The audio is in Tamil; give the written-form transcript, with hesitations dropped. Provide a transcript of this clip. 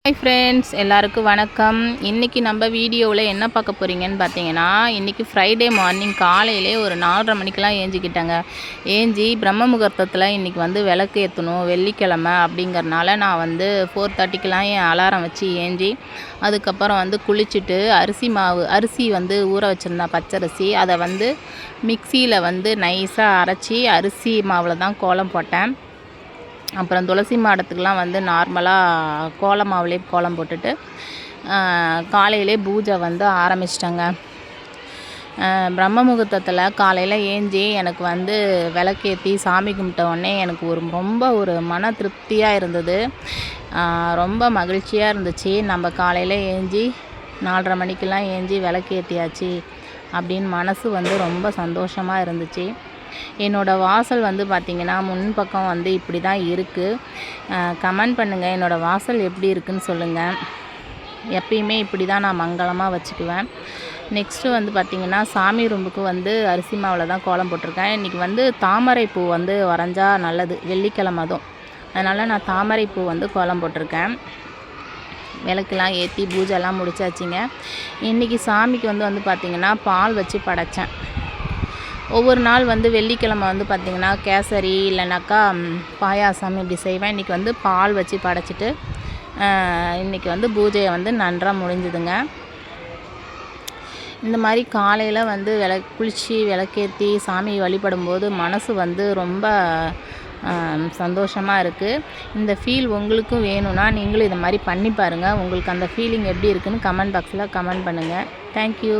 ஹாய் ஃப்ரெண்ட்ஸ், எல்லாருக்கும் வணக்கம். இன்றைக்கி நம்ம வீடியோவில் என்ன பார்க்க போகிறீங்கன்னு பார்த்தீங்கன்னா, இன்றைக்கி ஃப்ரைடே மார்னிங் காலையிலே ஒரு 4:30 மணிக்கெலாம் ஏஞ்சிக்கிட்டேங்க. ஏஞ்சி பிரம்ம முகூர்த்தத்தில் இன்றைக்கி விளக்கு ஏற்றணும், வெள்ளிக்கிழமை அப்படிங்கிறனால நான் 4:30க்கெலாம் என் அலாரம் வச்சு ஏஞ்சி அதுக்கப்புறம் குளிச்சுட்டு அரிசி ஊற வச்சுருந்தேன், பச்சரிசி. அதை மிக்சியில் நைஸாக அரைச்சி அரிசி மாவில் தான் கோலம் போட்டேன். அப்புறம் துளசி மாடத்துக்கெலாம் நார்மலாக கோலம் மாவுலேயே கோலம் போட்டுட்டு காலையிலே பூஜை ஆரம்பிச்சிட்டேங்க. பிரம்ம முகூர்த்தத்தில் காலையில் ஏஞ்சி எனக்கு விளக்கேற்றி சாமி கும்பிட்ட உடனே எனக்கு ரொம்ப மன திருப்தியாக இருந்தது. ரொம்ப மகிழ்ச்சியாக இருந்துச்சு. நம்ம காலையில் ஏஞ்சி 4:30 மணிக்கெலாம் ஏஞ்சி விளக்கேற்றியாச்சு அப்படின்னு மனசு ரொம்ப சந்தோஷமாக இருந்துச்சு. என்னோடய வாசல் பார்த்திங்கன்னா முன்பக்கம் இப்படி தான் இருக்குது. கமெண்ட் பண்ணுங்கள், என்னோடய வாசல் எப்படி இருக்குதுன்னு சொல்லுங்கள். எப்பயுமே இப்படி தான் நான் மங்களமாக வச்சுக்குவேன். நெக்ஸ்ட்டு பார்த்திங்கன்னா சாமி ரூமுக்கு அரிசி மாவில் தான் கோலம் போட்டிருக்கேன். இன்றைக்கி தாமரை பூ வரைஞ்சா நல்லது, வெள்ளிக்கிழமை அதுவும். அதனால் நான் தாமரை பூ கோலம் போட்டிருக்கேன். விளக்கெல்லாம் ஏற்றி பூஜைலாம் முடிச்சாச்சுங்க. இன்றைக்கி சாமிக்கு பார்த்திங்கன்னா பால் வச்சு படைத்தேன். ஒவ்வொரு நாள் வெள்ளிக்கிழமை பார்த்திங்கன்னா கேசரி இல்லைனாக்கா பாயாசம் இப்படி செய்வேன். இன்றைக்கி பால் வச்சு படைச்சிட்டு இன்றைக்கி பூஜையை நன்றாக முடிஞ்சுதுங்க. இந்த மாதிரி காலையில் குளித்து விளக்கேற்றி சாமி வழிபடும்போது மனசு ரொம்ப சந்தோஷமாக இருக்குது. இந்த ஃபீல் உங்களுக்கும் வேணும்னா நீங்களும் இதை மாதிரி பண்ணி பாருங்கள். உங்களுக்கு அந்த ஃபீலிங் எப்படி இருக்குதுன்னு கமெண்ட் பாக்ஸில் கமெண்ட் பண்ணுங்கள். தேங்க்யூ.